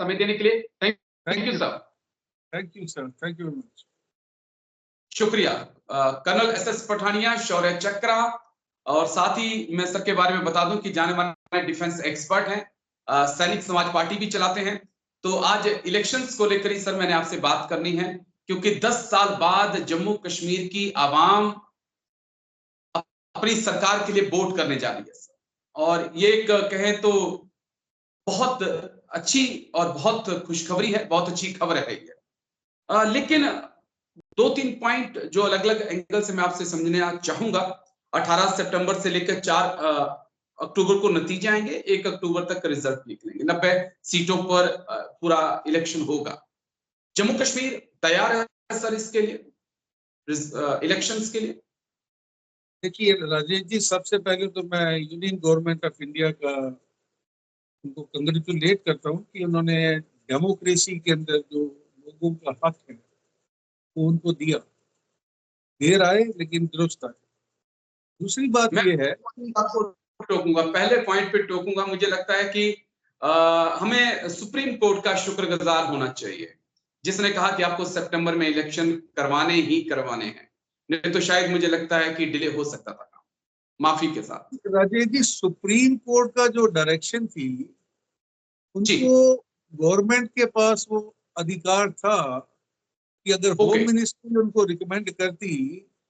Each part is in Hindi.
समय देने के लिए thank you sir. Thank you sir, thank you very much. शुक्रिया कर्नल एसएस पठानिया, शौर्य चक्रा। और साथ ही मैं सर के बारे में बता दूं कि जाने माने डिफेंस एक्सपर्ट हैं, सैनिक समाज पार्टी भी चलाते हैं। तो आज इलेक्शंस को लेकर ही सर मैंने आपसे बात करनी है, क्योंकि 10 साल बाद जम्मू कश्मीर की आवाम अपनी सरकार के लिए वोट करने जा रही है। और ये एक कहें तो बहुत अच्छी और बहुत खुशखबरी है, बहुत अच्छी खबर है ये। लेकिन 2-3 पॉइंट जो अलग अलग एंगल से मैं आपसे समझना चाहूंगा। 18 सितंबर से लेकर 4 अक्टूबर को नतीजे आएंगे, 1 अक्टूबर तक रिजल्ट निकलेंगे, 90 सीटों पर पूरा इलेक्शन होगा। जम्मू कश्मीर तैयार है सर इसके लिए, इलेक्शंस के लिए? देखिए राजेश जी, सबसे पहले तो मैं यूनियन गवर्नमेंट ऑफ इंडिया का उनको कंग्रेचुलेट करता हूँ कि उन्होंने डेमोक्रेसी के अंदर जो लोगों का हक है वो उनको दिया। देर आए लेकिन दुरुस्त आए। दूसरी बात ये है, आपको टोकूंगा, पहले पॉइंट पे टोकूंगा। मुझे लगता है कि हमें सुप्रीम कोर्ट का शुक्रगुजार होना चाहिए, जिसने कहा कि आपको सितंबर में इलेक्शन करवाने ही करवाने हैं, नहीं तो शायद मुझे लगता है कि डिले हो सकता था। माफी के साथ राजेश जी, सुप्रीम कोर्ट का जो डायरेक्शन थी, उनको गवर्नमेंट के पास वो अधिकार था कि अगर होम मिनिस्ट्री उनको रिकमेंड करती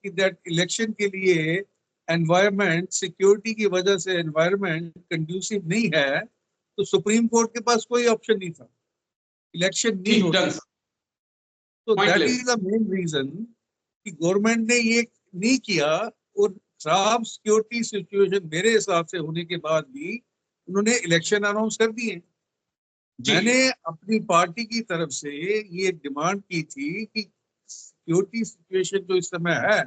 कि दैट इलेक्शन के लिए एनवायरनमेंट, सिक्योरिटी की वजह से एनवायरनमेंट कंड्यूसिव नहीं है, तो सुप्रीम कोर्ट के पास कोई ऑप्शन नहीं था, इलेक्शन नहीं होता। तो that is the main reason कि गवर्नमेंट ने ये नहीं किया। और खराब सिक्योरिटी सिचुएशन मेरे हिसाब से होने के बाद भी उन्होंने इलेक्शन अनाउंस कर दिए। मैंने अपनी पार्टी की तरफ से ये डिमांड की थी कि सिक्योरिटी सिचुएशन जो इस समय है,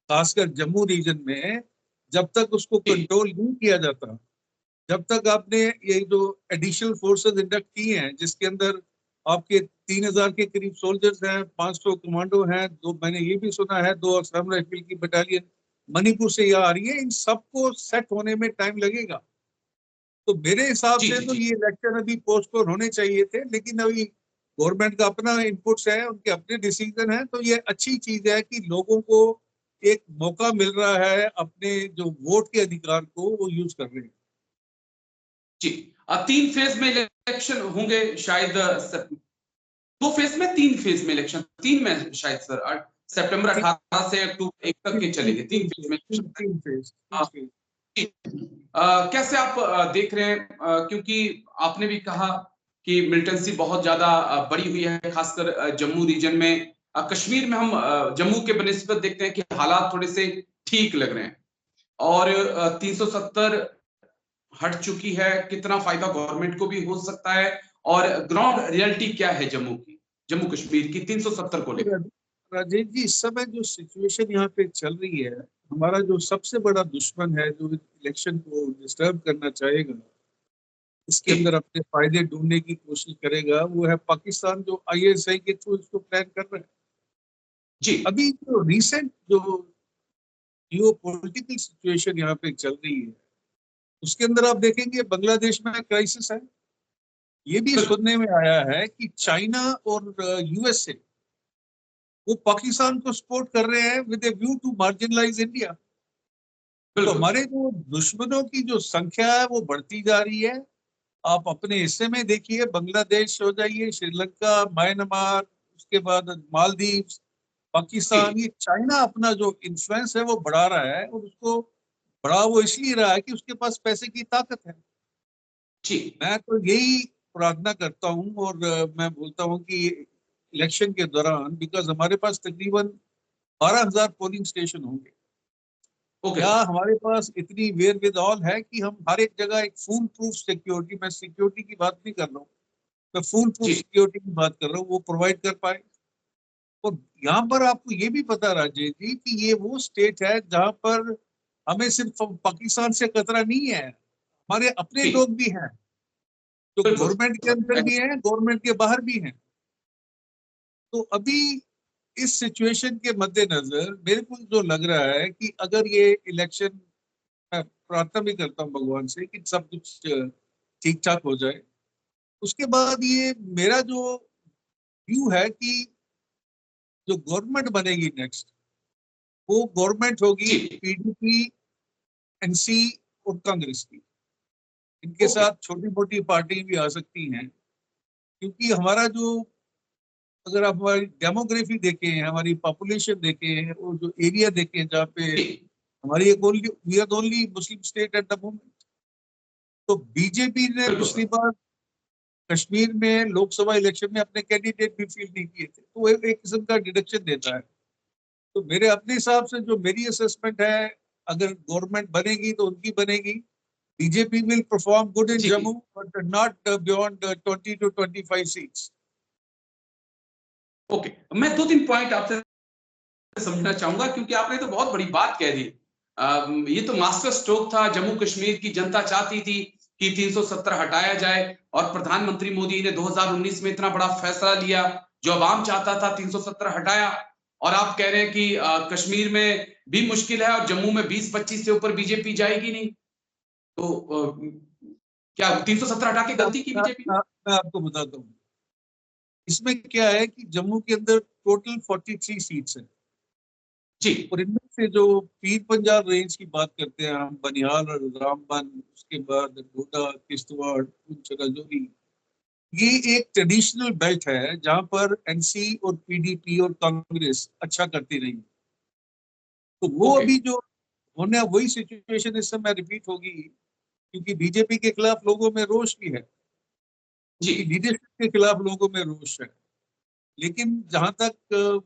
खासकर जम्मू रीजन में, जब तक उसको कंट्रोल नहीं किया जाता, जब तक आपने ये जो एडिशनल फोर्सेस इंडक्ट किए हैं, जिसके अंदर आपके 3000 के करीब सोल्जर्स हैं, 500 कमांडो हैं, दो मैंने ये भी सुना है 2 असम राइफल की बटालियन मणिपुर से यहाँ आ रही है, इन सबको सेट होने में टाइम लगेगा। तो मेरे हिसाब से तो ये इलेक्शन अभी पोस्टपोन होने चाहिए थे, लेकिन अभी गवर्नमेंट का अपना इनपुट्स है, उनके अपने डिसीजन है। तो ये अच्छी चीज है कि लोगों को एक मौका मिल रहा है अपने जो वोट के अधिकार को वो यूज कर रहे हैं। जी, 3 फेज में इलेक्शन होंगे शायद, 2 फेज में, 3 फेज में इलेक्शन, 3 में शायद सर, सितंबर 18 से अक्टूबर 1 तक के चलेंगे, 3 फेज में। 3 फेज। कैसे आप देख रहे हैं, क्योंकि आपने भी कहा कि मिलिटेंसी बहुत ज्यादा बढ़ी हुई है, खासकर जम्मू रीजन में। कश्मीर में हम जम्मू के बनिस्बत देखते हैं कि हालात थोड़े से ठीक लग रहे हैं, और 370 हट चुकी है। कितना फायदा गवर्नमेंट को भी हो सकता है, और ग्राउंड रियलिटी क्या है जम्मू की, जम्मू कश्मीर की 370 को लेकर? राजेश जी, इस समय जो सिचुएशन यहाँ पे चल रही है, हमारा जो सबसे बड़ा दुश्मन है जो इलेक्शन को डिस्टर्ब करना चाहेगा, इसके अंदर अपने फायदे ढूंढने की कोशिश करेगा, वो है पाकिस्तान, जो ISI के थ्रू इसको प्लान कर रहे हैं। जी, अभी जो रिसेंट जो जियोपॉलिटिकल सिचुएशन यहाँ पे चल रही है, उसके अंदर आप देखेंगे बांग्लादेश में क्राइसिस है। ये भी सुनने में आया है कि चाइना और USA वो पाकिस्तान को सपोर्ट कर रहे हैं with a view to marginalize India. तो हमारे जो दुश्मनों की जो संख्या है वो बढ़ती जा रही है। आप अपने हिस्से में देखिए, बांग्लादेश हो जाइए, श्रीलंका, म्यांमार, उसके बाद मालदीव, पाकिस्तान, ये चाइना अपना जो इन्फ्लुएंस है वो बढ़ा रहा है, और उसको बढ़ा वो इसलिए रहा है कि उसके पास पैसे की ताकत है। मैं तो यही प्रार्थना करता हूँ, और मैं बोलता हूँ कि इलेक्शन के दौरान, बिकॉज हमारे पास तकरीबन 12,000 पोलिंग स्टेशन होंगे, क्या हमारे पास इतनी वेयर विद ऑल है कि हम हर एक जगह एक फूल प्रूफ सिक्योरिटी, मैं सिक्योरिटी की बात नहीं कर रहा हूँ, मैं फूल प्रूफ सिक्योरिटी की बात कर रहा हूँ, वो प्रोवाइड कर पाए। और यहाँ पर आपको ये भी पता राजेश जी कि ये वो स्टेट है जहाँ पर हमें सिर्फ पाकिस्तान से खतरा नहीं है, हमारे अपने लोग भी हैं जो गवर्नमेंट के अंदर भी हैं, गवर्नमेंट के बाहर भी हैं। तो अभी इस सिचुएशन के मद्देनजर मेरे को जो लग रहा है कि अगर ये इलेक्शन, मैं प्रार्थना भी करता हूँ भगवान से कि सब कुछ ठीक ठाक हो जाए, उसके बाद ये मेरा जो व्यू है कि जो गवर्नमेंट बनेगी नेक्स्ट, वो गवर्नमेंट होगी जी। पीडीपी, एनसी और कांग्रेस की। इनके ओके। साथ छोटी मोटी पार्टी भी आ सकती हैं, क्योंकि हमारा जो, अगर आप हमारी डेमोग्राफी देखें, हमारी पॉपुलेशन देखें और जो एरिया देखें जहाँ पे जी। हमारी एक only, we are the only Muslim state at the moment. तो बीजेपी ने बिल्कुल पिछली सर। बार कश्मीर में लोकसभा इलेक्शन में अपने कैंडिडेट भी फील्ड नहीं किए थे, तो वो एक किस्म का डिडक्शन देता है। तो मेरे अपने हिसाब से जो मेरी असेसमेंट है, अगर गवर्नमेंट बनेगी तो उनकी बनेगी, BJP will perform good in जी। Jammu but not beyond 20 to 25 seats. Okay, मैं दो तीन पॉइंट आपसे समझना चाहूंगा, क्योंकि आपने तो बहुत बड़ी बात कह दी। ये तो मास्टर स्ट्रोक था, जम्मू कश्मीर की जनता चाहती थी कि 370 हटाया जाए, और प्रधानमंत्री मोदी ने 2019 में इतना बड़ा फैसला लिया, जो अवाम चाहता था 370 हटाया। और आप कह रहे हैं कि कश्मीर में भी मुश्किल है और जम्मू में 20-25 से ऊपर बीजेपी जाएगी नहीं, तो क्या 370 हटा के गलती की बीजेपी ने? मैं आपको बताता हूँ इसमें क्या है कि जम्मू के अंदर टोटल 43 सीट्स हैं, जी। और इनमें से जो पीर पंजाब रेंज की बात करते हैं हम, बनिहाल और रामबन, उसके बाद डोडा, किश्तवाड़, पुंछ, राजौरी, ये एक ट्रेडिशनल बेल्ट है जहां पर एनसी और पीडीपी और कांग्रेस अच्छा करती रही। तो वो ओके। अभी जो होने, वही सिचुएशन इस समय रिपीट होगी, क्योंकि बीजेपी के खिलाफ लोगों में रोष भी है, जी। उनकी लीडरशिप के खिलाफ लोगों में रोष है। लेकिन जहां तक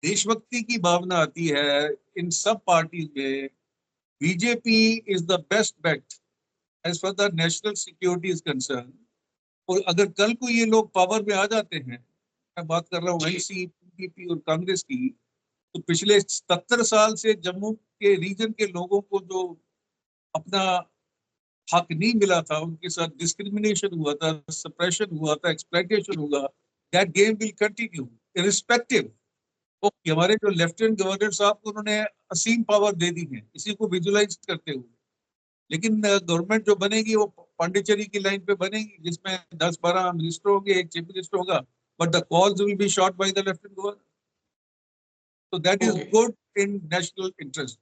देशभक्ति की भावना आती है, इन सब पार्टी में BJP is the best bet as far the national security is concern. और अगर कल को ये लोग पावर में आ जाते हैं, मैं बात कर रहा हूँ जी। एनसी, पीडीपी और कांग्रेस की, तो पिछले 70 साल से जम्मू के रीजन के लोगों को जो अपना हक नहीं मिला था, उनके साथ डिस्क्रिमिनेशन हुआ था, सप्रेशन हुआ था, एक्सप्लॉइटेशन हुआ, that game will continue irrespective. कि हमारे जो लेफ्टिनेंट गवर्नर साहब को उन्होंने असीम पावर दे दी है इसी को विजुलाइज करते हुए। लेकिन गवर्नमेंट जो बनेगी वो पांडिचेरी की लाइन पे बनेगी, जिसमें 10-12 मिनिस्टर होंगे, एक चीफ मिनिस्टर होगा, but the calls will be shot by the lieutenant governor. तो that is okay, good in national interest.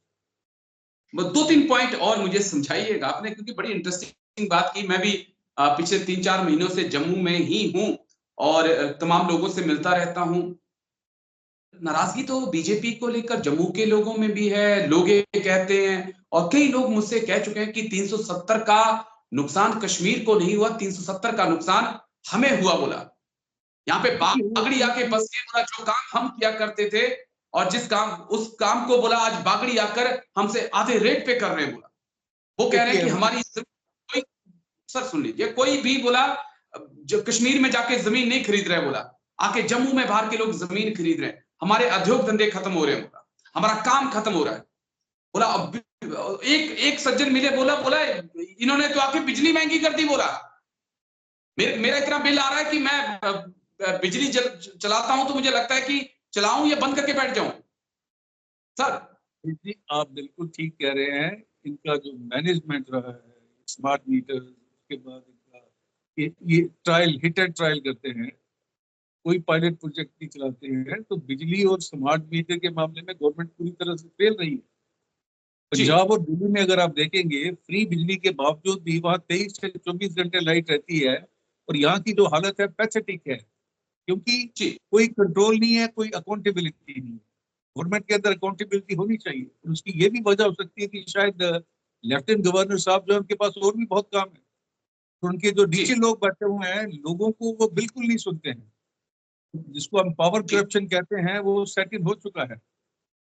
दो तीन पॉइंट और मुझे समझाइएगा आपने, क्योंकि बड़ी इंटरेस्टिंग बात की। मैं भी पिछले 3-4 महीनों से जम्मू में ही हूं और तमाम लोगों से मिलता रहता हूं। नाराजगी तो बीजेपी को लेकर जम्मू के लोगों में भी है, लोग ये कहते हैं, और कई लोग मुझसे कह चुके हैं कि 370 का नुकसान कश्मीर को नहीं हुआ, 370 का नुकसान हमें हुआ। बोला यहाँ पे बागड़ी आके बस के, बोला जो काम हम किया करते थे और जिस काम, उस काम को बोला आज बागड़ी आकर हमसे आधे रेट पे कर रहे हैं। बोला वो कह रहे हैं देखिए कि हमारी कोई, सर सुन लीजिए, कोई भी बोला जो कश्मीर में जाके जमीन नहीं खरीद रहे, बोला आके जम्मू में बाहर के लोग जमीन खरीद रहे हैं, हमारे उद्योग धंधे खत्म हो रहे हैं, बोला हमारा काम खत्म हो रहा है। बोला अब एक एक सज्जन मिले, बोला बोला इन्होंने तो आके बिजली महंगी कर दी। बोला मेरा इतना बिल आ रहा है कि मैं बिजली चलाता हूं तो मुझे लगता है कि चलाऊं या बंद करके बैठ जाऊं। सर जी, आप बिल्कुल ठीक कह रहे हैं। इनका जो मैनेजमेंट रहा है, स्मार्ट मीटर, उसके बाद इनका ये ट्रायल, हिट एंड ट्रायल करते हैं, कोई पायलट प्रोजेक्ट नहीं चलाते हैं। तो बिजली और स्मार्ट मीटर के मामले में गवर्नमेंट पूरी तरह से फेल रही है। जी। पंजाब और दिल्ली में अगर आप देखेंगे, फ्री बिजली के बावजूद भी वहाँ 23 से 24 घंटे लाइट रहती है, और यहाँ की जो हालत है पैथेटिक है, क्योंकि जी। कोई कंट्रोल नहीं है, कोई अकाउंटेबिलिटी नहीं है। गवर्नमेंट के अंदर अकाउंटेबिलिटी होनी चाहिए, और उसकी ये भी वजह हो सकती है कि शायद लेफ्टिनेंट गवर्नर साहब जो है, उनके पास और भी बहुत काम है, तो उनके जो जी। नीचे लोग बैठे हुए हैं, लोगों को वो बिल्कुल नहीं सुनते हैं। जिसको हम पावर जी। करप्शन कहते हैं, वो सेटिल हो चुका है।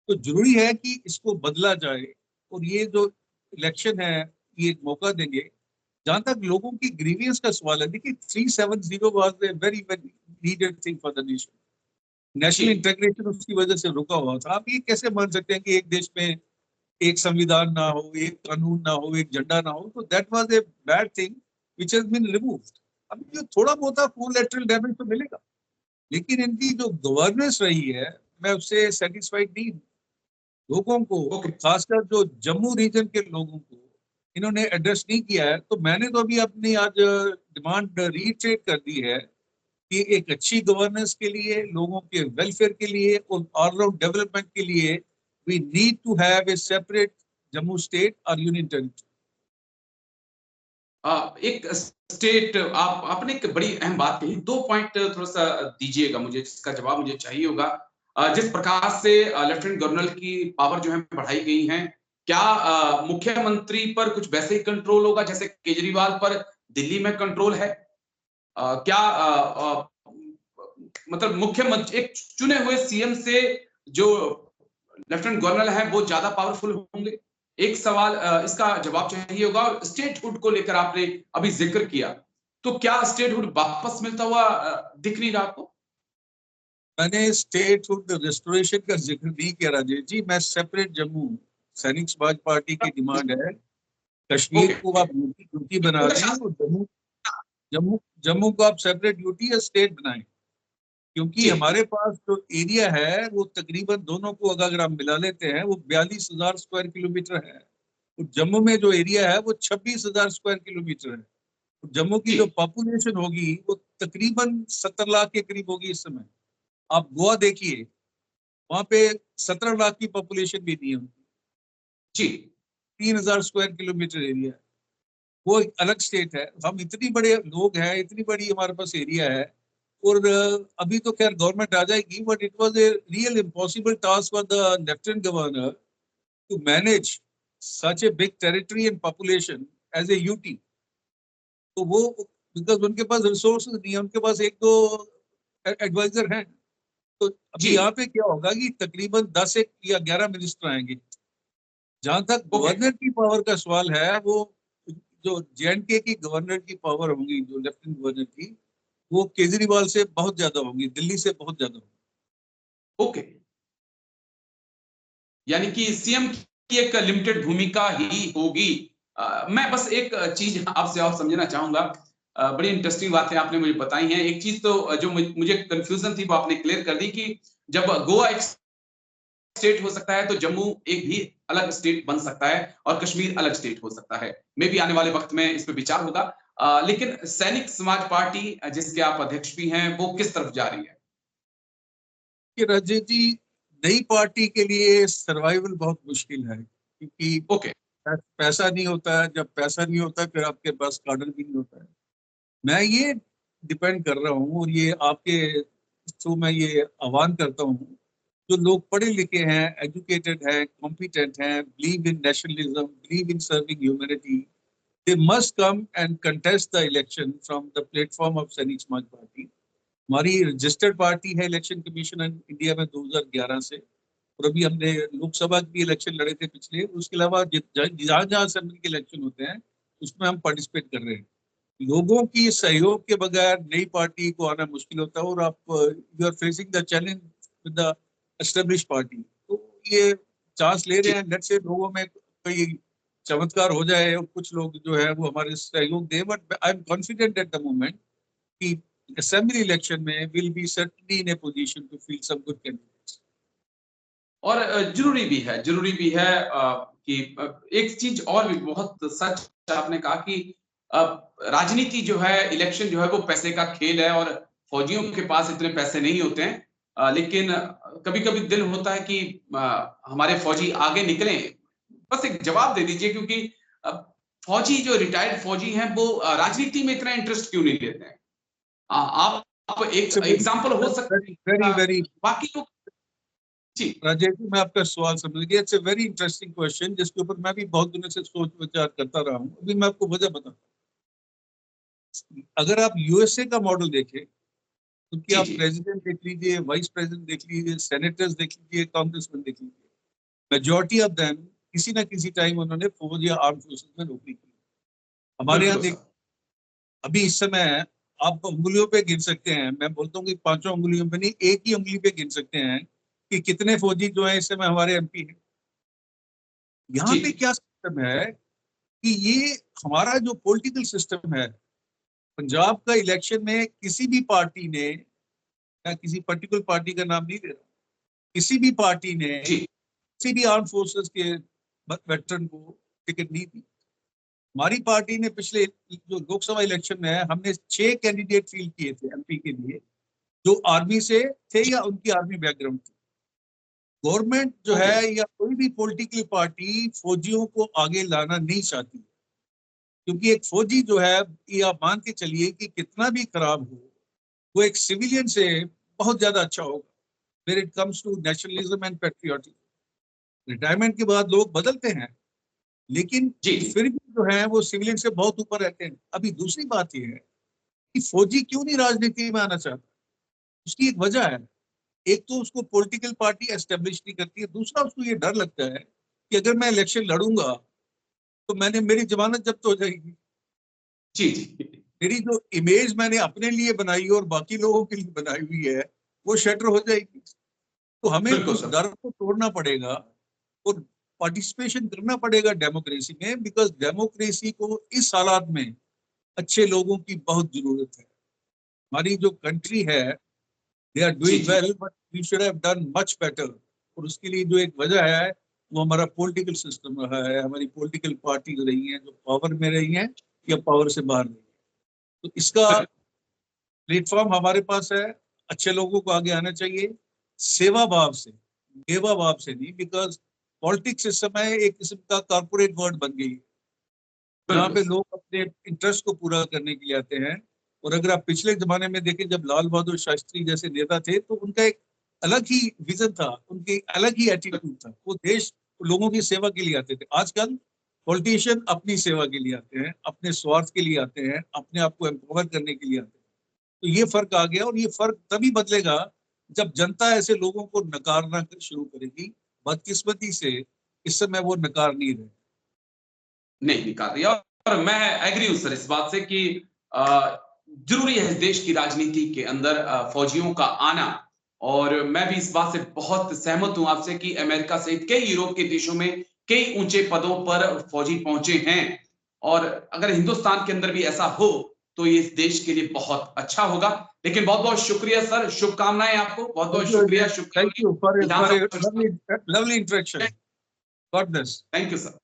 तो जरूरी है कि इसको बदला जाए, और ये जो इलेक्शन है, ये एक मौका देंगे। जहां तक लोगों की ग्रीवियंस का सवाल है, देखिए 370 was a very very needed thing for the nation. जी। नेशनल इंटीग्रेशन उसकी वजह से रुका हुआ था। आप ये कैसे मान सकते हैं कि एक देश में एक संविधान ना हो, एक कानून ना हो, एक झंडा ना हो? तो that was a bad thing which has been removed. अब जो थोड़ा बहुत कोलैटरल डैमेज तो मिलेगा, लेकिन इनकी जो गवर्नेंस रही है, मैं उससे सेटिस्फाइड नहीं हूं। लोगों को, ओके। और खासकर जो जम्मू रीजन के लोगों को, इन्होंने एड्रेस नहीं किया है, तो मैंने तो अभी अपनी आज डिमांड रीट्रेट कर दी है कि एक अच्छी गवर्नेंस के लिए, लोगों के वेलफेयर के लिए और ऑलराउंड डेवलपमेंट के लिए we need to have a separate Jammu state और यूनियन टेरिटरी। एक स्टेट आपने एक बड़ी अहम बात कही, 2 पॉइंट थोड़ा सा दीजिएगा मुझे, जिसका जवाब मुझे चाहिए होगा। जिस प्रकार से लेफ्टिनेंट गवर्नर की पावर जो है बढ़ाई गई है, क्या मुख्यमंत्री पर कुछ वैसे ही कंट्रोल होगा जैसे केजरीवाल पर दिल्ली में कंट्रोल है? क्या मतलब मुख्यमंत्री एक चुने हुए सीएम से जो लेफ्टिनेंट गवर्नर है वो ज्यादा पावरफुल होंगे? एक सवाल इसका जवाब चाहिए होगा। और स्टेटहुड को लेकर आपने अभी जिक्र किया, तो क्या स्टेटहुड वापस मिलता हुआ दिख नहीं रहा आपको? मैंने स्टेटहुड रेस्टोरेशन का जिक्र नहीं किया राजेश जी, मैं सेपरेट जम्मू, सैनिक समाज पार्टी की डिमांड है कश्मीर को आप यूटी बना दें और जम्मू जम्मू जम्मू को आप सेपरेट यूटी या स्टेट बनाएं, क्योंकि हमारे पास जो एरिया है वो तकरीबन दोनों को अगर हम मिला लेते हैं वो 42,000 स्क्वायर किलोमीटर है। तो जम्मू में जो एरिया है वो 26,000 स्क्वायर किलोमीटर है। तो जम्मू की जो पॉपुलेशन होगी वो तकरीबन 70 लाख के करीब होगी इस समय। आप गोवा देखिए, वहां पे 17 लाख की पॉपुलेशन भी नहीं है जी, 3,000 स्क्वायर किलोमीटर एरिया है, वो एक अलग स्टेट है। हम इतनी बड़े लोग हैं, इतनी बड़ी हमारे पास एरिया है, और अभी तो खैर गवर्नमेंट आ जाएगी, but it was a real impossible task for the lieutenant governor to manage such a big territory and population as a UT. तो वो बिकॉज उनके पास रिसोर्सेज नहीं है, उनके पास एक दो एडवाइजर हैं। तो अभी यहाँ पे क्या होगा कि तकरीबन 10 या 11 मिनिस्टर आएंगे। जहां तक गवर्नर की पावर का सवाल है, वो जो जेएंडके की गवर्नर की पावर होगी, जो लेफ्टिनेंट गवर्नर की, वो केजरीवाल से बहुत ज्यादा होगी, दिल्ली से बहुत ज्यादा होगी। ओके, यानी कि सीएम की एक लिमिटेड भूमिका ही होगी। मैं बस एक चीज आपसे और समझना चाहूंगा। बड़ी इंटरेस्टिंग बातें आपने मुझे बताई हैं। एक चीज तो जो मुझे कंफ्यूजन थी वो आपने क्लियर कर दी कि जब गोवा एक स्टेट हो सकता है तो जम्मू एक भी अलग स्टेट बन सकता है और कश्मीर अलग स्टेट हो सकता है। मे भी आने वाले वक्त में इस पर विचार होगा। लेकिन सैनिक समाज पार्टी जिसके आप अध्यक्ष भी हैं, वो किस तरफ जा रही है? कि रजत जी, नई पार्टी के लिए सर्वाइवल बहुत मुश्किल है, क्योंकि पैसा नहीं होता है। जब पैसा नहीं होता फिर आपके पास कार्डर भी नहीं होता है। मैं ये डिपेंड कर रहा हूँ, और ये आपके थ्रू मैं ये आह्वान करता हूँ, जो लोग पढ़े लिखे हैं, एजुकेटेड हैं, कॉम्पिटेंट हैं, believe in nationalism, believe in serving humanity, they must come and contest the election from the platform of सैनिक समाज पार्टी। हमारी रजिस्टर्ड पार्टी है इलेक्शन कमीशन इंडिया में 2011 से, और अभी हमने लोकसभा की इलेक्शन लड़े थे पिछले। उसके अलावा जहाँ जहाँ असेंबली के इलेक्शन होते हैं उसमें हम पार्टिसिपेट कर रहे हैं। लोगों की सहयोग के बगैर नई पार्टी को आना मुश्किल होता है, और आप you are facing the challenge with the establish party. तो ये चांस ले रहे हैं, लेट्स से लोगों में कोई चमत्कार हो जाए और कुछ लोग जो है वो हमारे सहयोग दें। But I am confident at the moment कि असेंबली इलेक्शन में will be certainly in a position to field some good candidates. और जरूरी भी है कि एक चीज और भी बहुत सच आपने कहा कि राजनीति जो है, इलेक्शन जो है वो पैसे का खेल है, और फौजियों के पास इतने पैसे नहीं होते हैं। लेकिन कभी-कभी दिल होता है कि हमारे फौजी आगे निकलें। बस एक जवाब दे दीजिए, क्योंकि फौजी जो रिटायर्ड फौजी हैं वो राजनीति में इतना इंटरेस्ट क्यों नहीं लेते हैं? आप एक एग्जांपल हो सकते हैं वेरी बाकी लोग। जी राजेश जी, मैं आपका सवाल समझ गया। It's a very interesting question, जिसके ऊपर मैं भी बहुत दिनों से सोच विचार करता रहा हूँ। अभी मैं आपको वजह बताता हूँ। अगर आप यूएसए का मॉडल देखें, क्योंकि आप प्रेसिडेंट देख लीजिए, वाइस प्रेसिडेंट देख लीजिए, सेनेटर्स देख लीजिए, कांग्रेसमैन देख लीजिए, मेजोरिटी ऑफ देम किसी ना किसी टाइम उन्होंने फौज या आर्म फोर्सेस में नौकरी की। हमारे यहाँ देख, अभी इस समय आप उंगलियों पे गिन सकते हैं, मैं बोलता हूँ कि 5 उंगलियों पे नहीं, एक ही उंगली पे गिन सकते हैं कि कितने फौजी जो है इस समय हमारे एमपी हैं। यहाँ पे क्या सिस्टम है कि ये हमारा जो पॉलिटिकल सिस्टम है, पंजाब का इलेक्शन में किसी भी पार्टी ने, मैं किसी पर्टिकुलर पार्टी का नाम नहीं ले रहा, किसी भी पार्टी ने किसी भी आर्म फोर्सेस के वेटरन को टिकट नहीं दी। हमारी पार्टी ने पिछले जो लोकसभा इलेक्शन में है, हमने 6 कैंडिडेट फील्ड किए थे एमपी के लिए, जो आर्मी से थे या उनकी आर्मी बैकग्राउंड थी। गवर्नमेंट जो है या कोई भी पॉलिटिकल पार्टी फौजियों को आगे लाना नहीं चाहती, क्योंकि एक फौजी जो है, ये आप मान के चलिए कि कितना भी खराब हो, वो एक सिविलियन से बहुत ज्यादा अच्छा होगा where it comes to nationalism and patriotism. Retirement के बाद लोग बदलते हैं, लेकिन फिर भी जो है वो सिविलियन से बहुत ऊपर रहते हैं। अभी दूसरी बात यह है कि फौजी क्यों नहीं राजनीति में आना चाहता, उसकी एक वजह है। एक तो उसको पॉलिटिकल पार्टी एस्टेब्लिश नहीं करती है, दूसरा उसको ये डर लगता है कि अगर मैं इलेक्शन लड़ूंगा तो मेरी जमानत जब्त हो जाएगी। जी। मेरी जो इमेज मैंने अपने लिए बनाई और बाकी लोगों के लिए बनाई हुई है वो शटर हो जाएगी। तो हमें उस डर को तोड़ना पड़ेगा और पार्टिसिपेशन करना पड़ेगा डेमोक्रेसी में, बिकॉज डेमोक्रेसी को इस हालात में अच्छे लोगों की बहुत जरूरत है। हमारी जो कंट्री है, they are doing well, but we should have done much better. और उसके लिए जो एक वजह है वो हमारा पॉलिटिकल सिस्टम रहा है, हमारी पॉलिटिकल पार्टी रही है जो पावर में रही है या पावर से बाहर रही है। तो इसका प्लेटफॉर्म हमारे पास है, अच्छे लोगों को आगे आना चाहिए, सेवा भाव से, देवा भाव से नहीं। बिकॉज पॉलिटिक्स इस समय एक किस्म का कॉर्पोरेट वर्ड बन गई है, जहाँ पे लोग अपने इंटरेस्ट को पूरा करने के लिए आते हैं। और अगर आप पिछले जमाने में देखें, जब लाल बहादुर शास्त्री जैसे नेता थे, तो उनका एक अलग ही विजन था, उनकी अलग ही एटीट्यूड था। वो देश लोगों की सेवा के लिए आते थे। आजकल पॉलिटिशियन अपनी सेवा के लिए आते हैं, अपने स्वार्थ के लिए आते हैं, अपने आप को एम्पावर करने के लिए आते हैं। तो ये फर्क आ गया, और ये फर्क तभी बदलेगा जब जनता ऐसे लोगों को नकारना शुरू करेगी। बदकिस्मती से इस समय वो नकार नहीं रहे, नहीं निकाल रही। और मैं एग्री हूं सर इस बात से कि जरूरी है इस देश की राजनीति के अंदर फौजियों का आना। और मैं भी इस बात से बहुत सहमत हूं आपसे कि अमेरिका सहित कई यूरोप के देशों में कई ऊंचे पदों पर फौजी पहुंचे हैं। और अगर हिंदुस्तान के अंदर भी ऐसा हो तो ये इस देश के लिए बहुत अच्छा होगा। लेकिन बहुत बहुत शुक्रिया सर, शुभकामनाएं आपको, बहुत बहुत शुक्रिया। Thank you for lovely interaction. God bless. Thank you sir,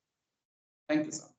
thank you sir.